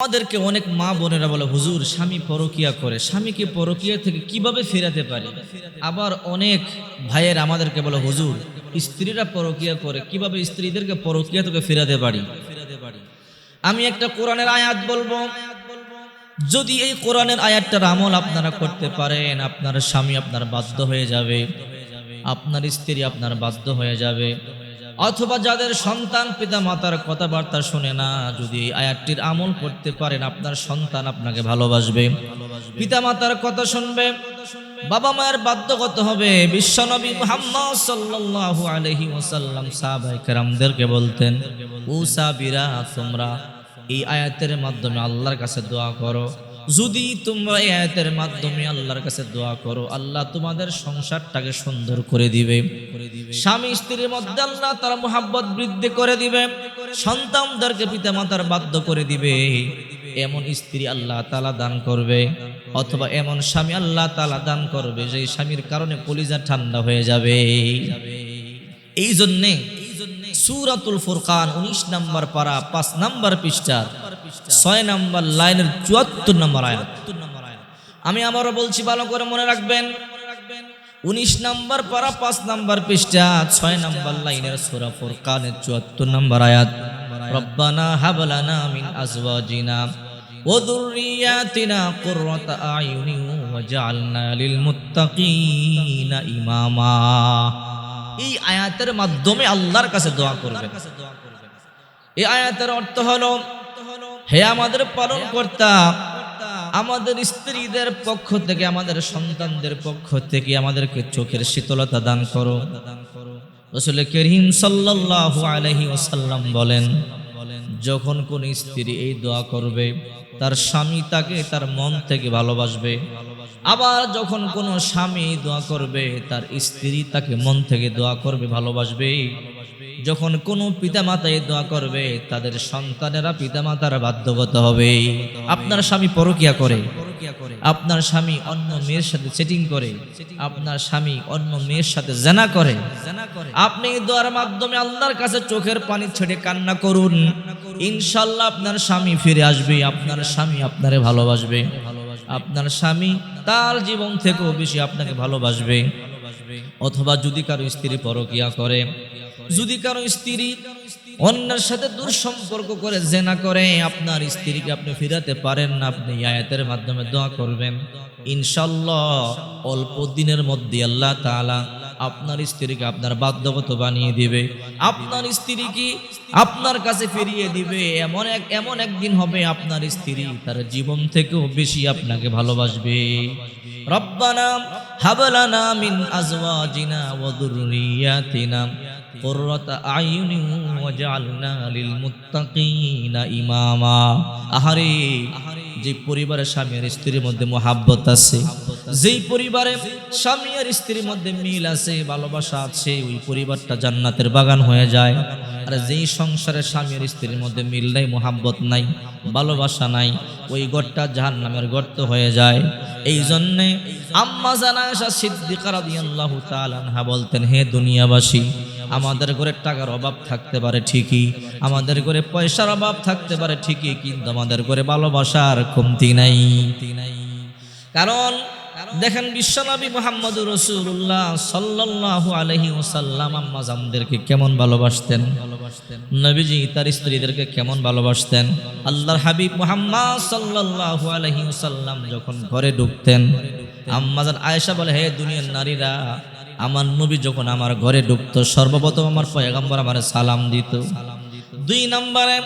আমাদেরকে অনেক মা বোনেরা বলে, হুজুর স্বামী পরকিয়া করে, স্বামীকে পরকিয়া থেকে কিভাবে ফেরাতে পারি? আবার অনেক ভাইয়ের আমাদেরকে বলে, হুজুর স্ত্রীরা পরকিয়া করে, কিভাবে স্ত্রীদেরকে পরকিয়া থেকে ফেরাতে পারি? আমি একটা কোরআনের আয়াত বলবো, যদি এই কোরআনের আয়াতটার আমল আপনারা করতে পারেন, আপনার স্বামী আপনার বাধ্য হয়ে যাবে, আপনার স্ত্রী আপনার বাধ্য হয়ে যাবে। অথবা যাদের সন্তান পিতা মাতার কথাবার্তা শুনে না, যদি এই আয়াতটির আমল করতে পারেন, আপনার সন্তান আপনাকে ভালোবাসবে, পিতা মাতার কথা শুনবে, বাবা মায়ের বাধ্যগত হবে। বিশ্বনবী মুহাম্মদ সাল্লাল্লাহু আলাইহি ওয়াসাল্লাম সাহাবায়ে কেরামদেরকে বলতেন, ও সাহাবীরা, তোমরা এই আয়াতের মাধ্যমে আল্লাহর কাছে দোয়া করো। যদি তোমরা এই আয়াতের মাধ্যমে আল্লাহর কাছে দোয়া করো, আল্লাহ তোমাদের সংসারটাকে সুন্দর করে দিবে, স্বামী স্ত্রীর মধ্যে আল্লাহ তাআলা মুহাব্বত বৃদ্ধি করে দিবে, সন্তানদেরকে পিতা মাতার বাধ্য করে দিবে। এমন স্ত্রী আল্লাহ তাআলা দান করবে, অথবা এমন স্বামী আল্লাহ তাআলা দান করবে যে স্বামীর কারণে কলিজা ঠান্ডা হয়ে যাবে। এই জন্যে সূরাতুল ফুরকান 19 নম্বর পারা 5 নম্বর পৃষ্ঠা 6 নম্বর লাইনের 74 নম্বর আয়াত। আমি আবারও বলছি, ভালো করে মনে রাখবেন। 19 নম্বর পারা 5 নম্বর পৃষ্ঠা 6 নম্বর লাইনের সূরা ফুরকানের 74 নম্বর আয়াত। রব্বানা হাব লানা মিন আজওয়াজিনা ওয়া যুররিয়াতিনা কুররাতা আয়ুনিন ওয়াজআলনা লিল মুত্তাকিনা ইমামা। এই আয়াতের মাধ্যমে আল্লাহর কাছে দোয়া করবেন। এই আয়াতের অর্থ হলো, হে আমাদের পালনকর্তা, আমাদের স্ত্রীদের পক্ষ থেকে, আমাদের সন্তানদের পক্ষ থেকে আমাদেরকে চোখের শীতলতা দান করো। রাসূল করিম সাল্লাল্লাহু আলাইহি ওয়াসাল্লাম বলেন, যখন কোন স্ত্রী এই দোয়া করবে, তার স্বামী তাকে তার মন থেকে ভালোবাসবে। আবার যখন কোনো স্বামী দোয়া করবে, তার স্ত্রী তাকে মন থেকে দোয়া করবে, ভালোবাসবে। যখন কোনো পিতামাতা এই দোয়া করবে, তাদের সন্তানেরা পিতামাতার বাধ্যগত হবে। আপনার স্বামী পরকিয়া করে, আপনার স্বামী অন্য মেয়ের সাথে সেটিং করে, আপনার স্বামী অন্য মেয়ের সাথে জেনা করে, আপনি এই দোয়ার মাধ্যমে আল্লাহর কাছে চোখের পানি ছেড়ে কান্না করুন, ইনশাআল্লাহ আপনার স্বামী ফিরে আসবে, আপনার স্বামী আপনারে ভালোবাসবে, আপনার স্বামী তার জীবন থেকেও বেশি আপনাকে ভালোবাসবে। অথবা যদি কারো স্ত্রী পরকিয়া করে, যদি কারো স্ত্রী অন্যের সাথে দুঃসম্পর্ক করে জেনা করে, আপনার স্ত্রীকে আপনি ফিরাতে পারেন না, আপনি আয়াতের মাধ্যমে দোয়া করবেন, ইনশাআল্লাহ অল্প দিনের মধ্যে আল্লাহ তাআলা আপনার স্ত্রীকে আপনার বাধ্যগত বানিয়ে দিবে, আপনার স্ত্রীকে আপনার কাছে ফিরিয়ে দিবে। এমন একদিন হবে, আপনার স্ত্রী তার জীবন থেকেও বেশি আপনাকে ভালোবাসবে। রব্বানা হাব লানা মিন আজওয়াজিনা ওয়া যুররিয়াতিনা কুররাতা আয়ুনিন ওয়াজআলনা লিল মুত্তাকিনা ইমামা। আহারে, যে পরিবারে স্বামী আর স্ত্রীর মধ্যে মহাব্বত আছে, যেই পরিবারে স্বামী আর স্ত্রীর মধ্যে মিল আছে, ভালোবাসা আছে, ওই পরিবারটা জান্নাতের বাগান হয়ে যায়। আর যেই সংসারে স্বামী আর স্ত্রীর মধ্যে মিল নাই, মহাব্বত নাই, ভালোবাসা নাই, ওই ঘরটা জাহান্নামের গর্ত হয়ে যায়। এই জন্যে আম্মা জানা আয়েশা সিদ্দিকা রাদিয়াল্লাহু তাআলা আনহা বলতেন, হে দুনিয়াবাসী, আমাদের ঘরে টাকার অভাব থাকতে পারে ঠিকই, আমাদের ঘরে পয়সার অভাব থাকতে পারে ঠিকই, কিন্তু আমাদের ঘরে ভালোবাসার কমতি নাই। কারণ দেখেন, বিশ্বনবী মুহাম্মদুর রাসূলুল্লাহ সাল্লাল্লাহু আলাইহি ওয়াসাল্লাম আম্মা জানদেরকে কেমন ভালোবাসতেন, নবীজি তার স্ত্রীদেরকে কেমন ভালোবাসতেন। আল্লাহর হাবিব মুহাম্মদ সাল্লাল্লাহু আলাইহি ওয়াসাল্লাম যখন ঘরে ঢুকতেন, আম্মা জান আয়েশা বলে, হে দুনিয়ার নারীরা, আমার নবী যখন আমার ঘরে ঢুকতো, সর্বপ্রথম আমার পয়গম্বর আমারে সালাম দিত। 2 নম্বরে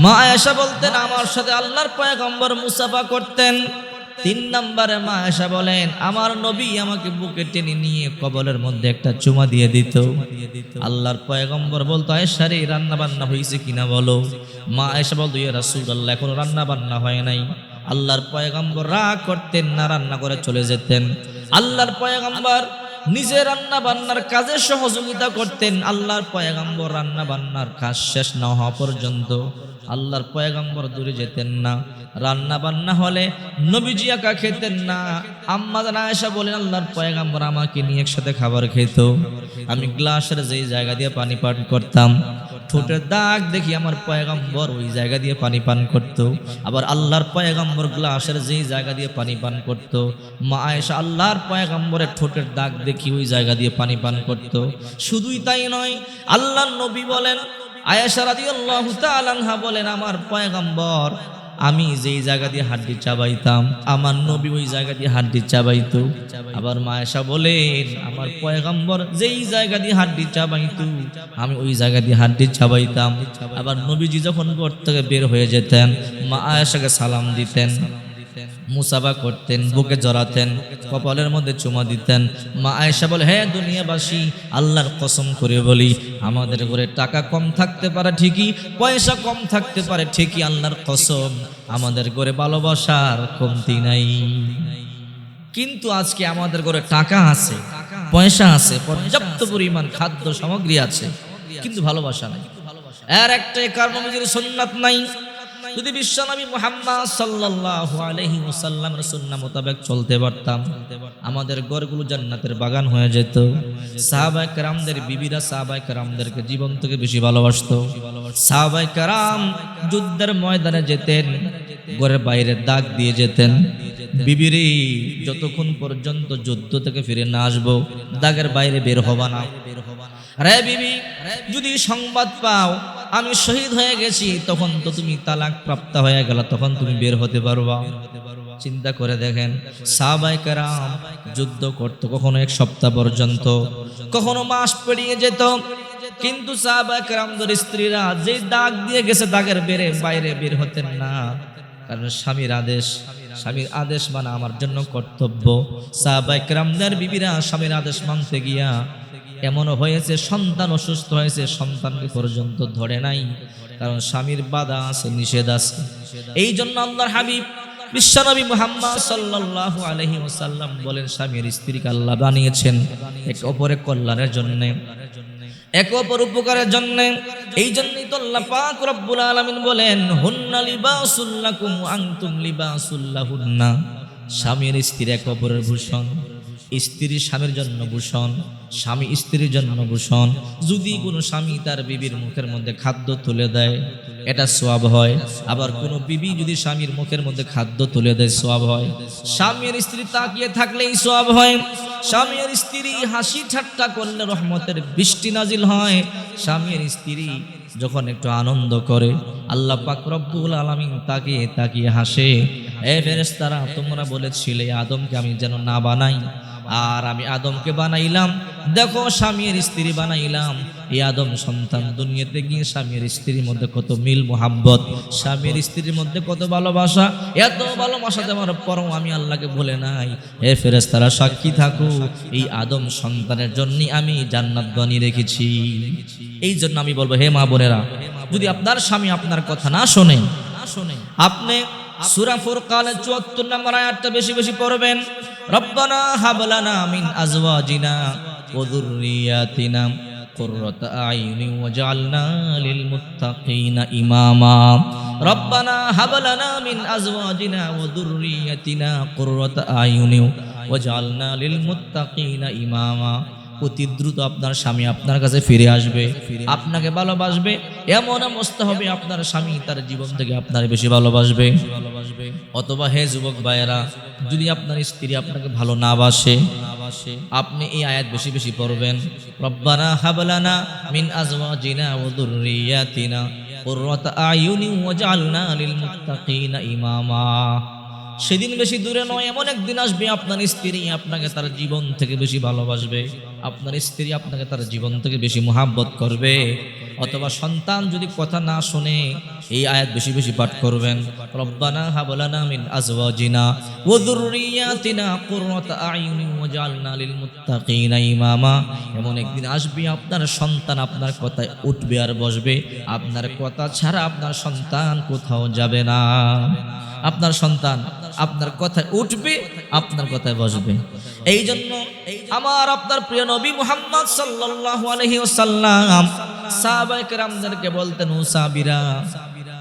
মা আয়েশা বলতেন, আমার সাথে আল্লাহর পয়গম্বর মুসাফা করতেন। 3 নম্বরে মা আয়েশা বলেন, আমার নবী আমাকে বুকে টেনে নিয়ে কবলের মধ্যে একটা চুমা দিয়ে দিত। আল্লাহর পয়গম্বর বলতো, আয়েশা রে, রান্না বান্না হয়েছে কিনা বলো। মা আয়েশা বলতো, ইয়া রাসূলুল্লাহ, এখনো রান্না বান্না হয় নাই। আল্লাহর পয়গম্বর রাগ করতেন না, রান্না করে চলে যেতেন। আল্লাহর পয়গম্বর নিজে রান্না বান্নার কাজে সহযোগিতা করতেন। আল্লাহর পয়গম্বর রান্না বান্নার কাজ শেষ না হওয়া পর্যন্ত আল্লাহর পয়গম্বর দূরে যেতেন না। রান্না বান্না হলে নবীজি একা খেতেন না। আম্মা জান আয়েশা বলেন, আল্লাহর পয়গম্বর আমাকে নিয়ে একসাথে খাবার খেত। আমি গ্লাসের যেই জায়গা দিয়ে পানি পান করতাম, ঠোঁটের দাগ দেখি আমার পয়গম্বর ওই জায়গা দিয়ে পানি পান করত। আবার আল্লাহর পয়গম্বর গ্লাসের যেই জায়গা দিয়ে পানি পান করত, মা আয়েশা আল্লাহর পয়গম্বরের ঠোঁটের দাগ দেখি ওই জায়গা দিয়ে পানি পান করত। শুধুই তাই নয়, আল্লাহর নবী বলেন, আয়েশা রাদিয়াল্লাহু তাআলা আনহা বলেন, আমার পয়গম্বর আমি যেই জায়গা দিয়ে হাড্ডি চাবাইতাম আমার নবী ওই জায়গা দিয়ে হাড্ডি চাবাইতো। আবার মা আয়েশা বলেন, আমার পয়গম্বর যেই জায়গা দিয়ে হাড্ডি চাবাইতো আমি ওই জায়গা দিয়ে হাড্ডি চাবাইতাম। আবার নবীজি যখন ঘর থেকে বের হয়ে যেতেন মা আয়েশাকে সালাম দিতেন, মুসাফা করতেন, বুকে জড়াতেন, কপালের মধ্যে চুমা দিতেন। মা আয়েশা বলে, হে দুনিয়াবাসী, আল্লাহর কসম করে বলি, আমাদের ঘরে টাকা কম থাকতে পারে ঠিকই, পয়সা কম থাকতে পারে ঠিকই, আল্লাহর কসম আমাদের ঘরে ভালোবাসার কমতি নাই। কিন্তু আজকে আমাদের ঘরে টাকা আছে, পয়সা আছে, পর্যাপ্ত পরিমাণ খাদ্য সামগ্রী আছে, কিন্তু ভালোবাসা নাই। এর একটাই কারণ নবীজির সুন্নাত নাই। যদি বিশ্বনবী মুহাম্মদ সাল্লাল্লাহু আলাইহি ওয়াসাল্লামের সুন্নাহ মোতাবেক চলতে পারতাম আমাদের ঘরগুলো জান্নাতের বাগান হয়ে যেত। সাহাবায়ে কেরামদের বিবিরা সাহাবায়ে কেরামদেরকে জীবন থেকে বেশি ভালোবাসতো। সাহাবায়ে কেরাম যুদ্ধের ময়দানে যেতেন, ঘরের বাইরে দাগ দিয়ে যেতেন, বিবিরি যতক্ষণ পর্যন্ত যুদ্ধ থেকে ফিরে না আসবো দাগের বাইরে বের হবা না। রে বিবি, যদি সংবাদ পাও আমি শহীদ হয়ে গেছি, তখন তো তুমি তালাক প্রাপ্ত হয়ে গেল, তখন তুমি বের হতে পারবা। চিন্তা করে দেখেন, সাহাবায়ে কেরাম যুদ্ধ করত কখনো এক সপ্তাহ পর্যন্ত, কখনো মাস পেরিয়ে যেত, কিন্তু সাহাবায়ে কেরামদের স্ত্রীরা যে দাগ দিয়ে গেছে দাগের বাইরে বের হতেন না। কারণ স্বামীর আদেশ মানা আমার জন্য কর্তব্য। সাহাবায়ে কেরামদের বিবিরা স্বামীর আদেশ মানতে গিয়া এমনও হয়েছে সন্তান অসুস্থ হয়েছে, সন্তানকে পর্যন্ত ধরে নাই, কারণ স্বামীর বাধা আছে, নিষেধ আছে। এই জন্য আল্লাহর হাবিব বিশ্বনবী মুহাম্মদ সাল্লাল্লাহু আলাইহি ওয়াসাল্লাম বলেন, স্বামীর স্ত্রীকে আল্লাহ বানিয়েছেন একে অপরের কল্যাণের জন্য, একে অপর উপকারের জন্য। এই জন্যই তো আল্লাহ পাক রব্বুল আলামিন বলেন, হুন্না লিবাসুল লাকুম ওয়া আনতুম লিবাসুল লাহুন্না। স্বামীর স্ত্রী একে অপরের ভূষণ, স্ত্রী স্বামীর জন্য ভূষণ, স্বামী স্ত্রীর জন্য ভূষণ। যদি কোনো স্বামী তার বিবির মুখের মধ্যে খাদ্য তুলে দেয় এটা সওয়াব হয়, আবার কোনো বিবি যদি স্বামীর মুখের মধ্যে খাদ্য তুলে দেয় সওয়াব হয়। স্বামীর স্ত্রী তাকিয়ে থাকলেই সওয়াব হয়, স্বামীর স্ত্রী হাসি ঠাট্টা করলে রহমতের বৃষ্টি নাজিল হয়। স্বামীর স্ত্রী যখন একটু আনন্দ করে আল্লাহ পাক রব্বুল আলামিন তাকিয়ে হাসে। এ ফেরেশতারা, তোমরা বলেছিলে আদমকে আমি যেন না বানাই, আর আমি আদমকে বানাইলাম, দেখো স্বামীর স্ত্রী বানাইলাম। এই আদম সন্তান দুনিয়াতে গিয়ে স্বামীর স্ত্রীর মধ্যে কত মিল মোহাব্বত, স্বামীর স্ত্রীর মধ্যে কত ভালোবাসা, এত ভালোবাসা দেওয়ার পরও আমি আল্লাহকে ভুলে নাই। এ ফেরেশতারা সাক্ষী থাকো, এই আদম সন্তানের জন্যই আমি জান্নাত বানিয়ে রেখেছি। এই জন্য আমি বলবো, হে মা বোনেরা, যদি আপনার স্বামী আপনার কথা না শোনে, আপনি সূরা ফুরকানের ৭৪ নম্বর আয়াতটা বেশি বেশি পড়বেন। রব্বানা হাব লানা মিন আজওয়াজিনা ওয়া যুররিয়াতিনা কুররাতা আয়ুনিন ওয়াজআলনা লিল মুত্তাকিনা ইমামা। রব্বানা হাব লানা মিন আজওয়াজিনা ওয়া যুররিয়াতিনা কুররাতা আয়ুনিন ওয়াজআলনা লিল মুত্তাকিনা ইমামা। অতি দ্রুত আপনার স্বামী আপনার কাছে ফিরে আসবে, আপনাকে ভালোবাসবে, এমন অবস্থা হবে আপনার স্বামী তার জীবন থেকে আপনার বেশি ভালোবাসবে। অথবা হে যুবক ভাইয়েরা, যদি আপনার স্ত্রী আপনাকে ভালো না বাসে, আপনি এই আয়াত বেশি বেশি পড়বেন। রব্বানা হাব লানা মিন আজওয়াজিনা ওয়া যুররিয়াতিনা কুররাতা আয়ুনিন ওয়াজআলনা লিল মুত্তাকিনা ইমামা। সেদিন বেশি দূরে নয়, এমন একদিন আসবে আপনার স্ত্রী আপনাকে তার জীবন থেকে বেশি ভালোবাসবে, আপনার স্ত্রী আপনাকে তার জীবন থেকে বেশি মুহাব্বত করবে। অথবা সন্তান যদি কথা না শুনে, এই আয়াত বেশি বেশি পাঠ করবেন। রব্বানা হাব লানা মিন আজওয়াজিনা ওয়া যুররিয়াতিনা কুররাতা আয়ুনিন ওয়াজআলনা লিল মুত্তাকিনা ইমামা। এমন একদিন আসবে আপনার সন্তান আপনার কথায় উঠবে আর বসবে, আপনার কথা ছাড়া আপনার সন্তান কোথাও যাবে না। আপনার সন্তান আপনার কথায় উঠবে, আপনার কথায় বসবে। এই জন্য আমার আপনার প্রিয় নবী মুহাম্মদ সাল্লাল্লাহু আলাইহি ওয়াসাল্লাম সাহাবায়ে কেরামদেরকে বলতেন, ও সাহাবীরা,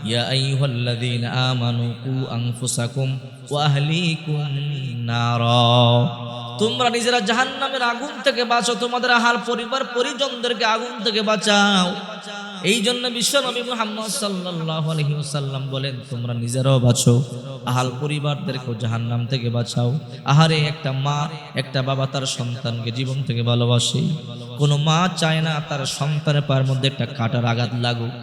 ইয়া আইয়ুহাল্লাযীনা আমানু কু আনফুসাকুম ওয়া আহলিকুম নারা। তোমরা নিজেরা জাহান্নামের আগুন থেকে বাঁচো, তোমাদের আহাল পরিবার পরিজনদেরকে আগুন থেকে বাঁচাও। এই জন্য বিশ্বনবী মুহাম্মদ সাল্লাল্লাহু আলাইহি ওয়াসাল্লাম বলেন, তোমরা নিজেরাও বাঁচো, আহাল পরিবারদেরকেও জাহান্নাম থেকে বাঁচাও। আহারে, একটা মা একটা বাবা তার সন্তানকে জীবন থেকে ভালোবাসে। কোনো মা চায় না তার সন্তানের পায়ের মধ্যে একটা কাঁটার আঘাত লাগুক,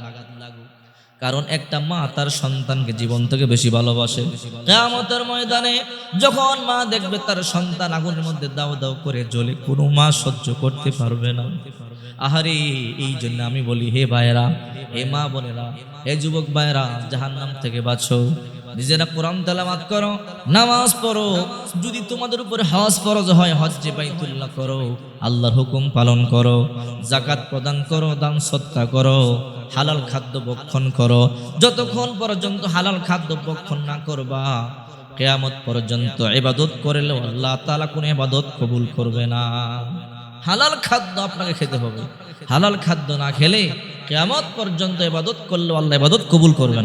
কারণ একটা মা তার সন্তানকে জীবন থেকে বেশি ভালোবাসে। কিয়ামতের ময়দানে যখন মা দেখবে তার সন্তান আগুনের মধ্যে দাও দাও করে জ্বলে, কোনো মা সহ্য করতে পারবে না। আহারে, এই জন্য আমি বলি, হে ভাইয়েরা, হে মা বোনেরা, হে যুবক ভাইয়েরা, জাহান্নাম থেকে বাঁচো। নিজেরা কোরআন তেলাওয়াত করো, নামাজ পড়ো। যদি তোমাদের উপরে হজ ফরজ হয়, হজ্জে বাইতুল্লাহ করো, আল্লাহর হুকুম পালন করো, যাকাত প্রদান করো, দান সদকা করো, হালাল খাদ্য ভক্ষণ করো। যতক্ষণ পর্যন্ত হালাল খাদ্য ভক্ষণ না করবা, কিয়ামত পর্যন্ত ইবাদত করলেও আল্লাহ তাআলা কোন ইবাদত কবুল করবে না। হালাল খাদ্য আপনাকে খেতে হবে। হালাল খাদ্য না খেলে কিয়ামত পর্যন্ত ইবাদত করলেও আল্লাহ ইবাদত কবুল করবে না।